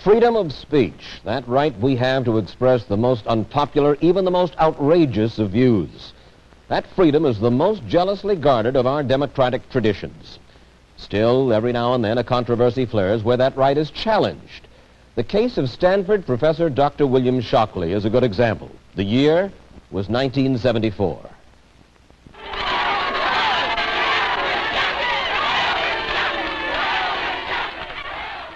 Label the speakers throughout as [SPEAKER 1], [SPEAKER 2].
[SPEAKER 1] Freedom of speech, that right we have to express the most unpopular, even the most outrageous of views. That freedom is the most jealously guarded of our democratic traditions. Still, every now and then a controversy flares where that right is challenged. The case of Stanford professor Dr. William Shockley is a good example. The year was 1974.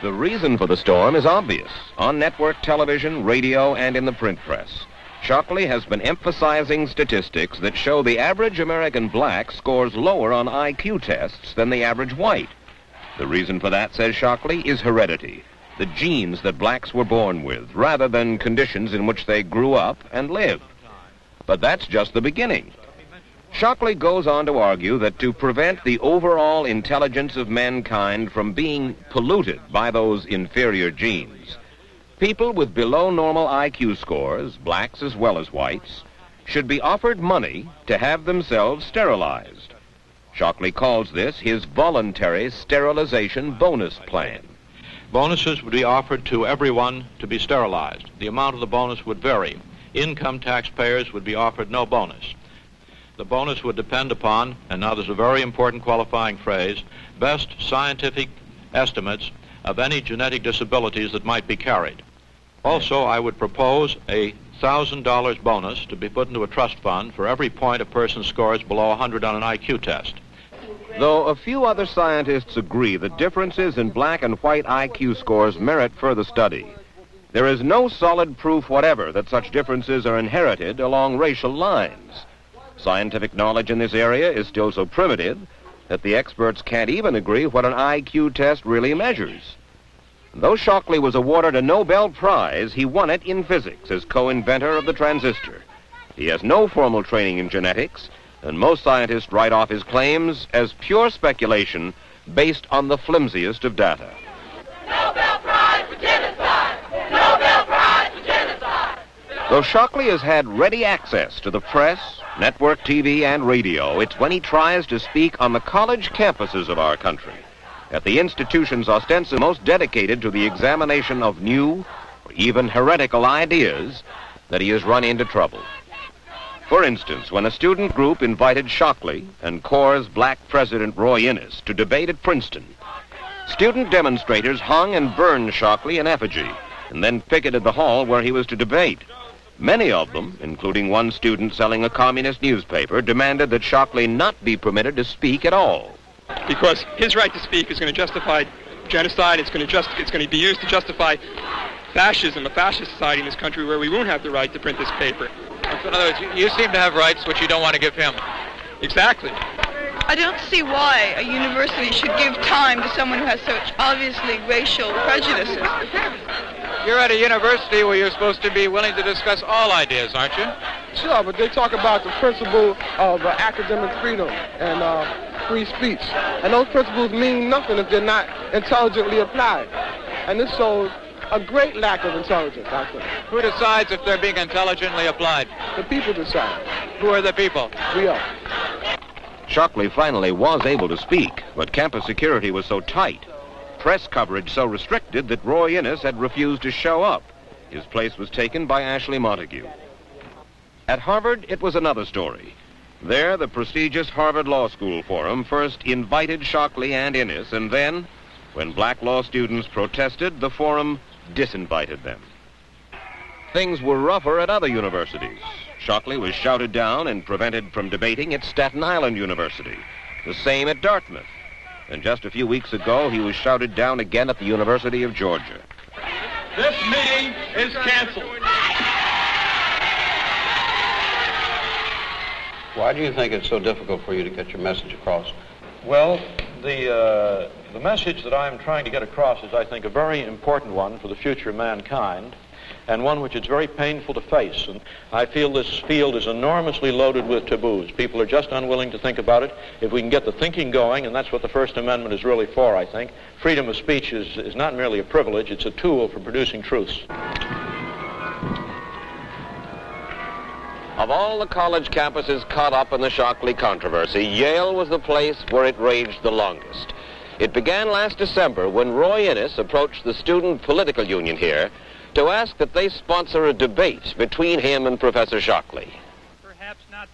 [SPEAKER 1] The reason for the storm is obvious. On network television, radio, and in the print press, Shockley has been emphasizing statistics that show the average American black scores lower on IQ tests than the average white. The reason for that, says Shockley, is heredity, the genes that blacks were born with, rather than conditions in which they grew up and lived. But that's just the beginning. Shockley goes on to argue that to prevent the overall intelligence of mankind from being polluted by those inferior genes, people with below normal IQ scores, blacks as well as whites, should be offered money to have themselves sterilized. Shockley calls this his voluntary sterilization bonus plan.
[SPEAKER 2] Bonuses would be offered to everyone to be sterilized. The amount of the bonus would vary. Income taxpayers would be offered no bonus. The bonus would depend upon, and now there's a very important qualifying phrase, best scientific estimates of any genetic disabilities that might be carried. Also, I would propose a $1,000 bonus to be put into a trust fund for every point a person scores below 100 on an IQ test.
[SPEAKER 1] Though a few other scientists agree that differences in black and white IQ scores merit further study, there is no solid proof whatever that such differences are inherited along racial lines. Scientific knowledge in this area is still so primitive that the experts can't even agree what an IQ test really measures. Though Shockley was awarded a Nobel Prize, he won it in physics as co-inventor of the transistor. He has no formal training in genetics, and most scientists write off his claims as pure speculation based on the flimsiest of data.
[SPEAKER 3] Nobel Prize for genocide! Nobel Prize for genocide!
[SPEAKER 1] Though Shockley has had ready access to the press, network TV, and radio, it's when he tries to speak on the college campuses of our country, at the institutions ostensibly most dedicated to the examination of new or even heretical ideas, that he has run into trouble. For instance, when a student group invited Shockley and CORE's black president Roy Innis to debate at Princeton, student demonstrators hung and burned Shockley in effigy and then picketed the hall where he was to debate. Many of them, including one student selling a communist newspaper, demanded that Shockley not be permitted to speak at all.
[SPEAKER 4] Because his right to speak is going to justify genocide. It's going to be used to justify fascism, a fascist society in this country where we won't have the right to print this paper.
[SPEAKER 5] So in other words, you seem to have rights which you don't want to give him.
[SPEAKER 4] Exactly.
[SPEAKER 6] I don't see why a university should give time to someone who has such obviously racial prejudices.
[SPEAKER 5] You're at a university where you're supposed to be willing to discuss all ideas, aren't you?
[SPEAKER 7] Sure, but they talk about the principle of academic freedom and free speech. And those principles mean nothing if they're not intelligently applied. And this shows a great lack of intelligence, I think.
[SPEAKER 5] Who decides if they're being intelligently applied?
[SPEAKER 7] The people decide.
[SPEAKER 5] Who are the people?
[SPEAKER 7] We are.
[SPEAKER 1] Shockley finally was able to speak, but campus security was so tight, press coverage so restricted that Roy Innis had refused to show up. His place was taken by Ashley Montague. At Harvard, it was another story. There, the prestigious Harvard Law School Forum first invited Shockley and Innis, and then, when black law students protested, the forum disinvited them. Things were rougher at other universities. Shockley was shouted down and prevented from debating at Staten Island University. The same at Dartmouth. And just a few weeks ago, he was shouted down again at the University of Georgia.
[SPEAKER 8] This meeting is canceled.
[SPEAKER 9] Why do you think it's so difficult for you to get your message across?
[SPEAKER 2] Well, the message that I'm trying to get across is, I think, a very important one for the future of mankind, and one which it's very painful to face. And I feel this field is enormously loaded with taboos. People are just unwilling to think about it. If we can get the thinking going, and that's what the First Amendment is really for, I think, freedom of speech is not merely a privilege, it's a tool for producing truths.
[SPEAKER 1] Of all the college campuses caught up in the Shockley controversy, Yale was the place where it raged the longest. It began last December when Roy Innes approached the Student Political Union here to ask that they sponsor a debate between him and Professor Shockley.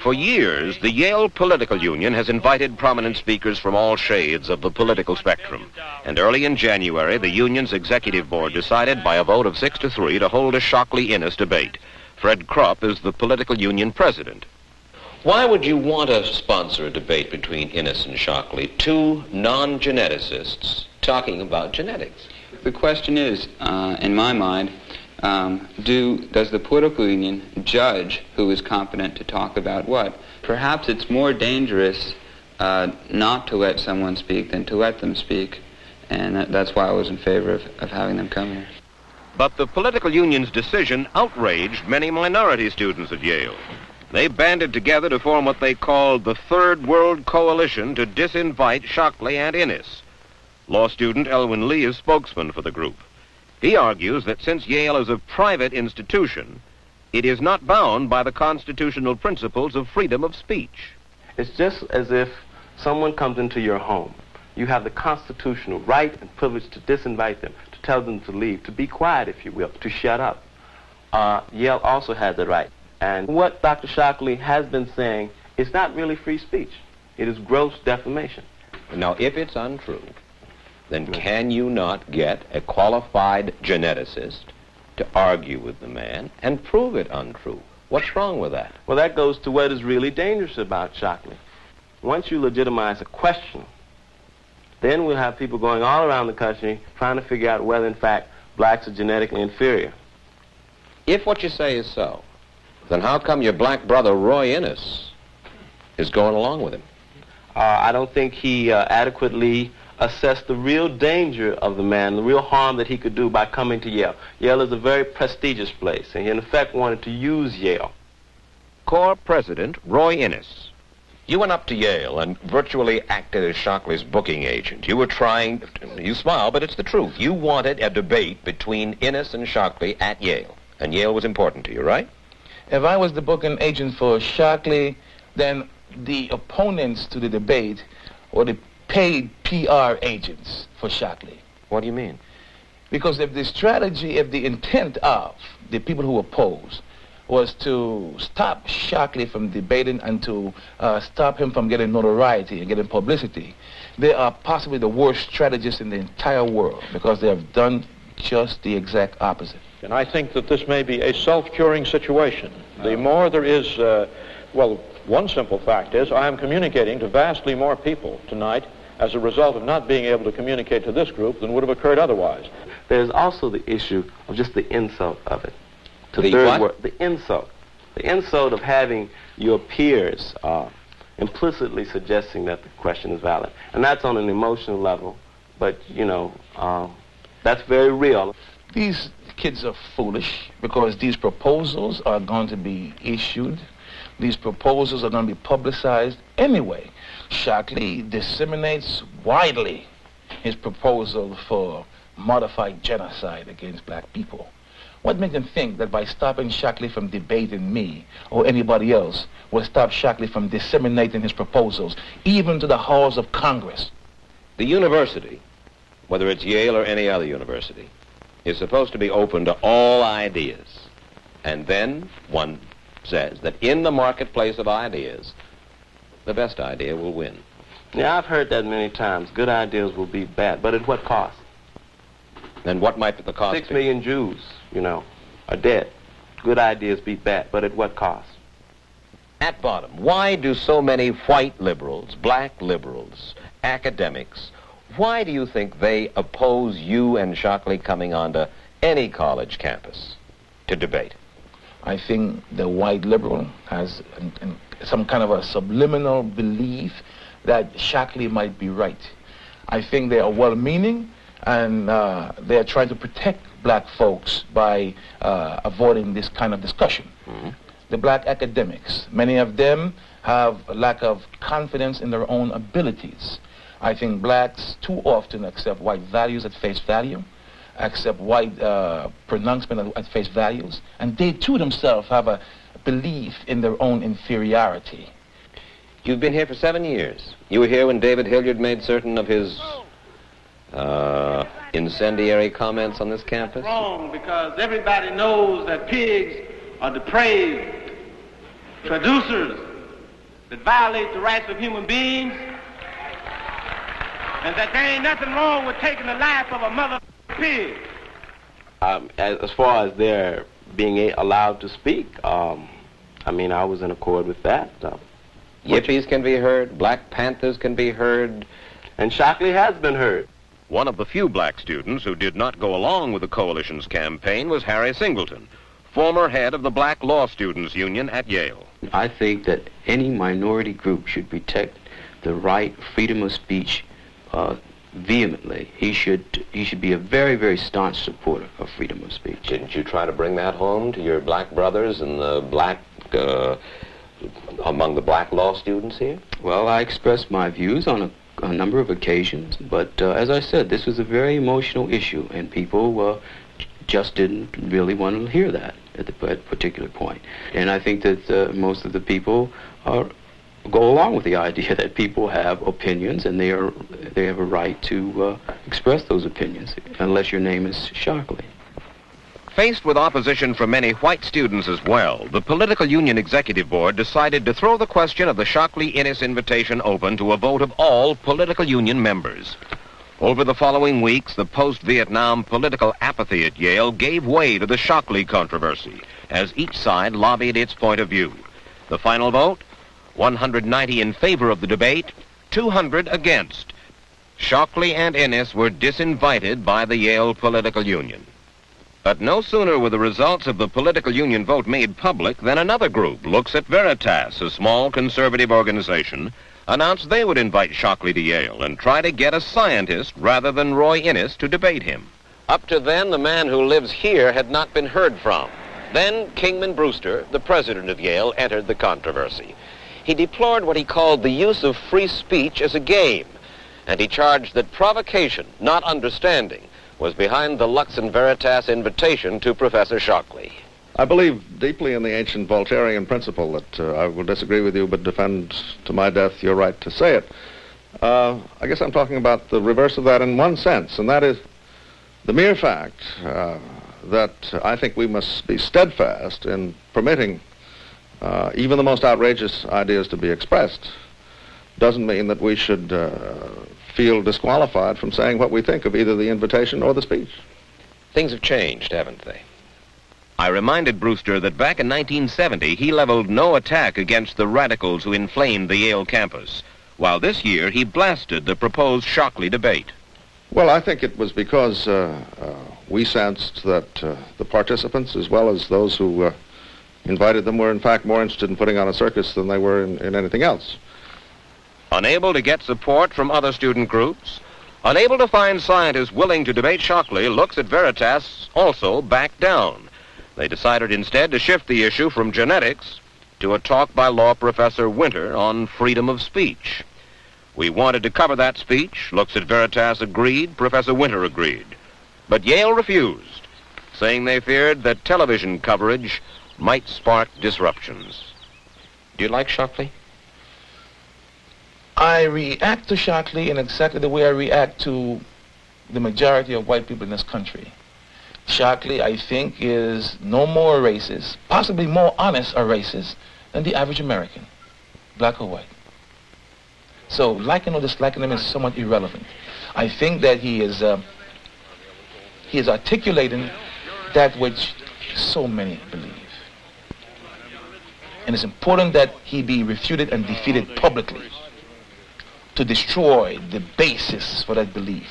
[SPEAKER 1] For years, the Yale Political Union has invited prominent speakers from all shades of the political spectrum. And early in January, the union's executive board decided by a vote of 6-3 to hold a Shockley-Innes debate. Fred Krupp is the political union president. Why would you want to sponsor a debate between Innes and Shockley, two non-geneticists talking about genetics?
[SPEAKER 10] The question is, in my mind, does the political union judge who is competent to talk about what? Perhaps it's more dangerous not to let someone speak than to let them speak, and that's why I was in favor of having them come here.
[SPEAKER 1] But the political union's decision outraged many minority students at Yale. They banded together to form what they called the Third World Coalition to disinvite Shockley and Innes. Law student Elwin Lee is spokesman for the group. He argues that since Yale is a private institution, it is not bound by the constitutional principles of freedom of speech.
[SPEAKER 11] It's just as if someone comes into your home. You have the constitutional right and privilege to disinvite them, to tell them to leave, to be quiet, if you will, to shut up. Yale also has the right. And what Dr. Shockley has been saying is not really free speech. It is gross defamation.
[SPEAKER 1] Now, if it's untrue, then can you not get a qualified geneticist to argue with the man and prove it untrue? What's wrong with that?
[SPEAKER 11] Well, that goes to what is really dangerous about Shockley. Once you legitimize a question, then we'll have people going all around the country trying to figure out whether, in fact, blacks are genetically inferior.
[SPEAKER 1] If what you say is so, then how come your black brother, Roy Innes, is going along with him?
[SPEAKER 11] I don't think he adequately assessed the real danger of the man, the real harm that he could do by coming to Yale. Yale is a very prestigious place, and he, in effect, wanted to use Yale.
[SPEAKER 1] Corps President Roy Innes. You went up to Yale and virtually acted as Shockley's booking agent. You were trying, you smile, but it's the truth. You wanted a debate between Innes and Shockley at Yale, and Yale was important to you, right?
[SPEAKER 12] If I was the booking agent for Shockley, then the opponents to the debate were the paid PR agents for Shockley.
[SPEAKER 1] What do you mean?
[SPEAKER 12] Because if the strategy, if the intent of the people who oppose was to stop Shockley from debating and to stop him from getting notoriety and getting publicity, they are possibly the worst strategists in the entire world because they have done just the exact opposite.
[SPEAKER 2] And I think that this may be a self-curing situation. The more there is, well, one simple fact is I am communicating to vastly more people tonight as a result of not being able to communicate to this group than would have occurred otherwise.
[SPEAKER 11] There's also the issue of just the insult of it.
[SPEAKER 1] The what?
[SPEAKER 11] The insult. The insult of having your peers implicitly suggesting that the question is valid. And that's on an emotional level, but, you know, that's very real.
[SPEAKER 12] These kids are foolish because these proposals are going to be issued. These proposals are going to be publicized anyway. Shockley disseminates widely his proposal for modified genocide against black people. What makes them think that by stopping Shockley from debating me or anybody else will stop Shockley from disseminating his proposals, even to the halls of Congress?
[SPEAKER 1] The university, whether it's Yale or any other university, is supposed to be open to all ideas. And then one says that in the marketplace of ideas, the best idea will win.
[SPEAKER 11] Yeah, I've heard that many times. Good ideas will beat bad, but at what cost?
[SPEAKER 1] And what might the cost be?
[SPEAKER 11] 6 million Jews, you know, are dead. Good ideas beat bad, but at what cost?
[SPEAKER 1] At bottom, why do so many white liberals, black liberals, academics, why do you think they oppose you and Shockley coming onto any college campus to debate?
[SPEAKER 12] I think the white liberal has some kind of a subliminal belief that Shockley might be right. I think they are well-meaning, and they are trying to protect black folks by avoiding this kind of discussion. Mm-hmm. The black academics, many of them have a lack of confidence in their own abilities. I think blacks too often accept white values at face value, accept white pronouncement at face values, and they too themselves have a belief in their own inferiority.
[SPEAKER 1] You've been here for 7 years. You were here when David Hilliard made certain of his Incendiary comments on this campus?
[SPEAKER 13] Wrong, because everybody knows that pigs are depraved traducers that violate the rights of human beings, and that there ain't nothing wrong with taking the life of a mother pig.
[SPEAKER 11] As far as their being allowed to speak, I mean, I was in accord with that.
[SPEAKER 1] Yippies can be heard, Black Panthers can be heard.
[SPEAKER 11] And Shockley has been heard.
[SPEAKER 1] One of the few black students who did not go along with the coalition's campaign was Harry Singleton, former head of the Black Law Students Union at Yale.
[SPEAKER 9] I think that any minority group should protect the right, freedom of speech vehemently. He should be a very, very staunch supporter of freedom of speech.
[SPEAKER 1] Didn't you try to bring that home to your black brothers and the among the black law students here?
[SPEAKER 9] Well, I expressed my views on a number of occasions, but as I said, this was a very emotional issue, and people just didn't really want to hear that at the particular point. And I think that most of the people go along with the idea that people have opinions, and they have a right to express those opinions, unless your name is Shockley.
[SPEAKER 1] Faced with opposition from many white students as well, the Political Union Executive Board decided to throw the question of the Shockley-Innis invitation open to a vote of all political union members. Over the following weeks, the post-Vietnam political apathy at Yale gave way to the Shockley controversy, as each side lobbied its point of view. The final vote? 190 in favor of the debate, 200 against. Shockley and Innis were disinvited by the Yale Political Union. But no sooner were the results of the political union vote made public than another group, Looks at Veritas, a small conservative organization, announced they would invite Shockley to Yale and try to get a scientist rather than Roy Innis to debate him. Up to then, the man who lives here had not been heard from. Then Kingman Brewster, the president of Yale, entered the controversy. He deplored what he called the use of free speech as a game, and he charged that provocation, not understanding, was behind the Lux and Veritas invitation to Professor Shockley.
[SPEAKER 14] I believe deeply in the ancient Voltairean principle that I will disagree with you but defend to my death your right to say it. I guess I'm talking about the reverse of that in one sense, and that is the mere fact that I think we must be steadfast in permitting even the most outrageous ideas to be expressed doesn't mean that we should feel disqualified from saying what we think of either the invitation or the speech.
[SPEAKER 1] Things have changed, haven't they? I reminded Brewster that back in 1970, he leveled no attack against the radicals who inflamed the Yale campus, while this year he blasted the proposed Shockley debate.
[SPEAKER 14] Well, I think it was because we sensed that the participants, as well as those who invited them, were in fact more interested in putting on a circus than they were in anything else.
[SPEAKER 1] Unable to get support from other student groups, unable to find scientists willing to debate Shockley, Looks at Veritas also backed down. They decided instead to shift the issue from genetics to a talk by law professor Winter on freedom of speech. We wanted to cover that speech. Looks at Veritas agreed, Professor Winter agreed. But Yale refused, saying they feared that television coverage might spark disruptions. Do you like Shockley?
[SPEAKER 12] I react to Shockley in exactly the way I react to the majority of white people in this country. Shockley, I think, is no more racist, possibly more honest a racist than the average American, black or white. So liking or disliking him is somewhat irrelevant. I think that he is articulating that which so many believe. And it's important that he be refuted and defeated publicly to destroy the basis for that belief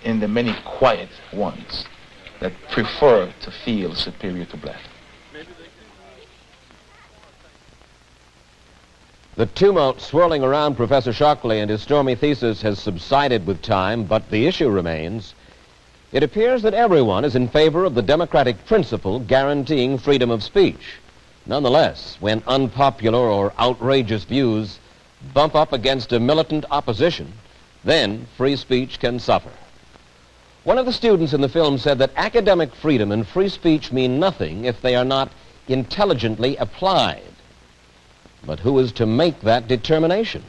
[SPEAKER 12] in the many quiet ones that prefer to feel superior to black.
[SPEAKER 1] The tumult swirling around Professor Shockley and his stormy thesis has subsided with time, but the issue remains. It appears that everyone is in favor of the democratic principle guaranteeing freedom of speech. Nonetheless, when unpopular or outrageous views bump up against a militant opposition, then free speech can suffer. One of the students in the film said that academic freedom and free speech mean nothing if they are not intelligently applied. But who is to make that determination?